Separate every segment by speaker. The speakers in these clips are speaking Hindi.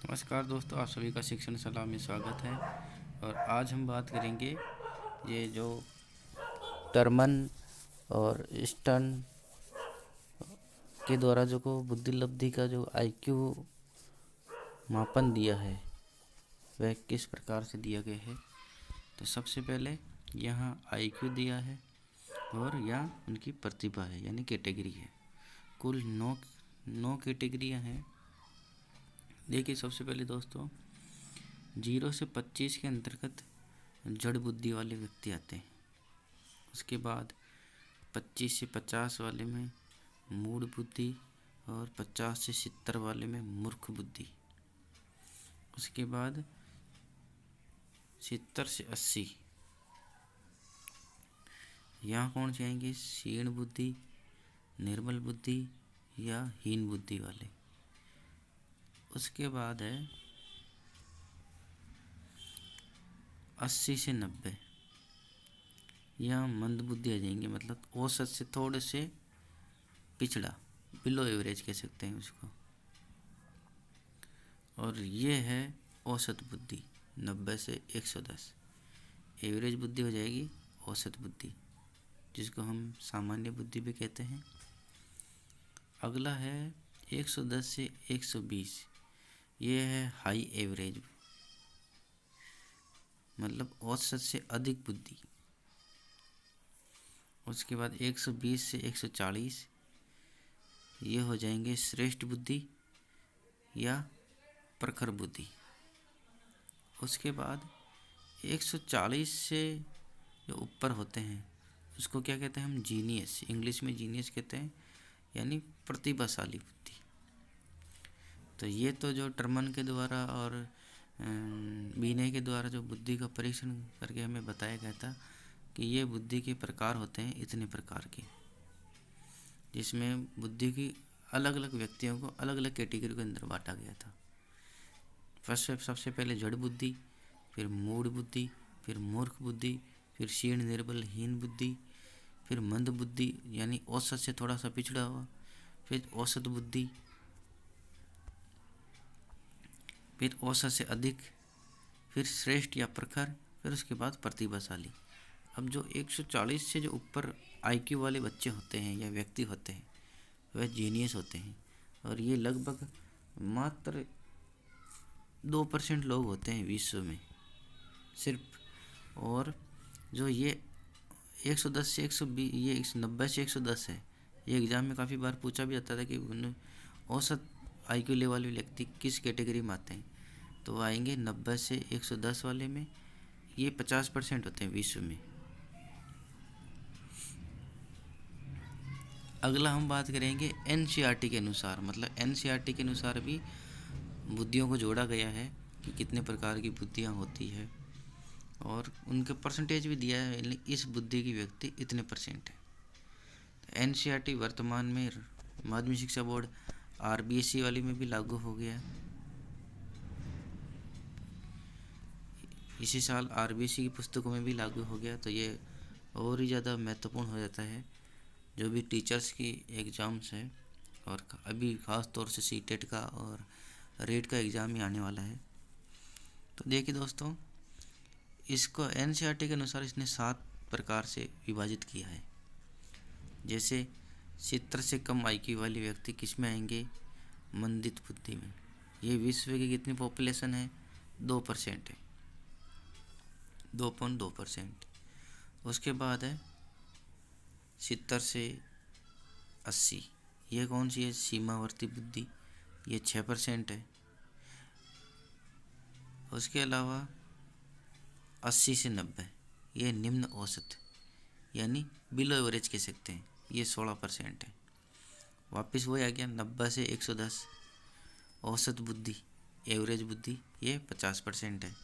Speaker 1: नमस्कार दोस्तों, आप सभी का शिक्षण सलाह में स्वागत है। और आज हम बात करेंगे ये जो टर्मन और स्टर्न के द्वारा जो को बुद्धि लब्धि का जो आईक्यू मापन दिया है वह किस प्रकार से दिया गया है। तो सबसे पहले यहाँ आईक्यू दिया है और यहाँ उनकी प्रतिभा है यानी कैटेगरी है। कुल नौ कैटेगरियाँ हैं। देखिए सबसे पहले दोस्तों 0 से 25 के अंतर्गत जड़ बुद्धि वाले व्यक्ति आते हैं। उसके बाद 25 से 50 वाले में मूढ़ बुद्धि और 50 से 70 वाले में मूर्ख बुद्धि। उसके बाद 70 से 80 यहाँ कौन से आएंगे? क्षीण बुद्धि, निर्मल बुद्धि या हीन बुद्धि वाले। उसके बाद है 80 से 90 यहाँ मंद बुद्धि आ जाएंगे, मतलब औसत से थोड़े से पिछड़ा, बिलो एवरेज कह सकते हैं उसको। और ये है औसत बुद्धि 90 से 110। एवरेज बुद्धि हो जाएगी औसत बुद्धि, जिसको हम सामान्य बुद्धि भी कहते हैं। अगला है 110 से 120, ये है हाई एवरेज, मतलब औसत से अधिक बुद्धि। उसके बाद 120 से 140 ये हो जाएंगे श्रेष्ठ बुद्धि या प्रखर बुद्धि। उसके बाद 140 से जो ऊपर होते हैं उसको क्या कहते हैं हम? जीनियस, इंग्लिश में जीनियस कहते हैं, यानी प्रतिभाशाली बुद्धि। तो ये तो जो टर्मन के द्वारा और बीने के द्वारा जो बुद्धि का परीक्षण करके हमें बताया गया था कि ये बुद्धि के प्रकार होते हैं इतने प्रकार के, जिसमें बुद्धि की अलग अलग व्यक्तियों को अलग अलग कैटेगरी के अंदर बांटा गया था। सबसे पहले जड़ बुद्धि, फिर मूढ़ बुद्धि, फिर मूर्ख बुद्धि, फिर क्षीण निर्बल हीन बुद्धि, फिर मंद बुद्धि यानी औसत से थोड़ा सा पिछड़ा हुआ, फिर औसत बुद्धि, फिर औसत से अधिक, फिर श्रेष्ठ या प्रखर, फिर उसके बाद प्रतिभाशाली। अब जो 140 से जो ऊपर आईक्यू वाले बच्चे होते हैं या व्यक्ति होते हैं वह जीनियस होते हैं, और ये लगभग मात्र 2% लोग होते हैं विश्व में सिर्फ। और जो ये 110 से 120, ये 90 से 110 है, ये एग्ज़ाम में काफ़ी बार पूछा भी जाता था कि औसत आईक्यू लेवल वाले व्यक्ति किस कैटेगरी में आते हैं। तो वो आएंगे 90 से 110 वाले में। ये 50% होते हैं विश्व में। अगला हम बात करेंगे एनसीईआरटी के अनुसार, मतलब एनसीईआरटी के अनुसार भी बुद्धियों को जोड़ा गया है कि कितने प्रकार की बुद्धियाँ होती है, और उनके परसेंटेज भी दिया है, इस बुद्धि की व्यक्ति इतने परसेंट है। एनसीईआरटी वर्तमान में माध्यमिक शिक्षा बोर्ड आरबीएसई वाली में भी लागू हो गया। इसी साल आरबीएसई की पुस्तकों में भी लागू हो गया। तो ये और ही ज़्यादा महत्वपूर्ण हो जाता है जो भी टीचर्स की एग्ज़ाम्स है, और अभी ख़ास तौर से सीटेट का और रेट का एग्ज़ाम ही आने वाला है। तो देखिए दोस्तों, इसको एनसीईआरटी के अनुसार इसने 7 प्रकार से विभाजित किया है। जैसे 70 से कम आईक्यू वाले व्यक्ति किस में आएंगे? मंदित बुद्धि में। ये विश्व की कितनी पॉपुलेशन है? 2% है, 2.2%। उसके बाद है 70 से 80, ये कौन सी है? सीमावर्ती बुद्धि, ये 6% है। उसके अलावा 80 से 90 ये निम्न औसत यानी बिलो एवरेज कह सकते हैं, ये 16% है। वापस वही आ गया 90 से 110 औसत बुद्धि, एवरेज बुद्धि, ये 50% है।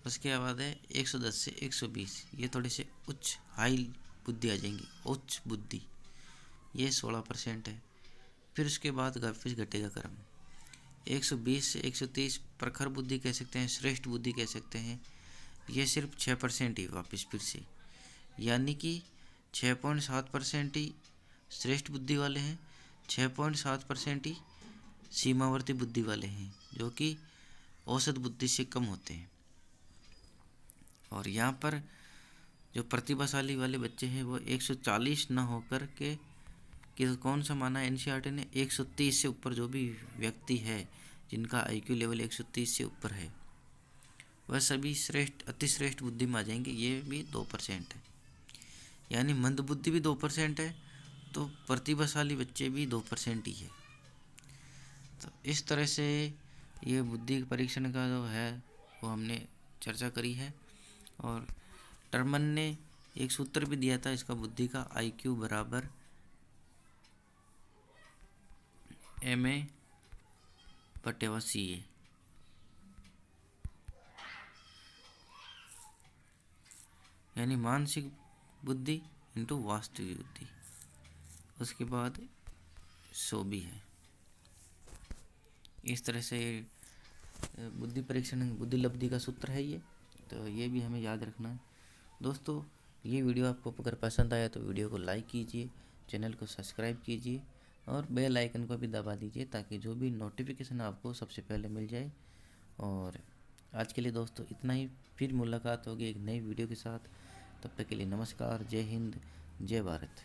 Speaker 1: उसके बाद है 110 से 120, ये थोड़े से उच्च हाई बुद्धि आ जाएंगी, उच्च बुद्धि, ये 16% है। फिर उसके बाद फिर घटेगा क्रम। 120 से 130 प्रखर बुद्धि कह सकते हैं, श्रेष्ठ बुद्धि कह सकते हैं, ये सिर्फ 6% ही वापस फिर से, यानी कि 6.7% ही श्रेष्ठ बुद्धि वाले हैं, 6.7% ही सीमावर्ती बुद्धि वाले हैं, जो कि औसत बुद्धि से कम होते हैं। और यहाँ पर जो प्रतिभाशाली वाले बच्चे हैं वो 140 न होकर के कि कौन सा माना एनसीईआरटी ने 130 से ऊपर जो भी व्यक्ति है जिनका आईक्यू लेवल 130 से ऊपर है वह सभी अति श्रेष्ठ बुद्धि में आ जाएंगे। ये भी 2% है, यानी मंद बुद्धि भी 2% है, तो प्रतिभाशाली बच्चे भी 2% ही है। तो इस तरह से ये बुद्धि परीक्षण का जो है वो हमने चर्चा करी है। और टर्मन ने एक सूत्र भी दिया था इसका बुद्धि का, आईक्यू बराबर MA/CA, यानी मानसिक बुद्धि इंटू वास्तविक बुद्धि। उसके बाद 100 भी है। इस तरह से बुद्धि परीक्षण बुद्धि लब्धि का सूत्र है ये, तो ये भी हमें याद रखना है। दोस्तों, ये वीडियो आपको अगर पसंद आया तो वीडियो को लाइक कीजिए, चैनल को सब्सक्राइब कीजिए और बेल आइकन को भी दबा दीजिए ताकि जो भी नोटिफिकेशन आपको सबसे पहले मिल जाए। और आज के लिए दोस्तों इतना ही, फिर मुलाकात होगी एक नई वीडियो के साथ। तब तक के लिए नमस्कार, जय हिंद, जय भारत।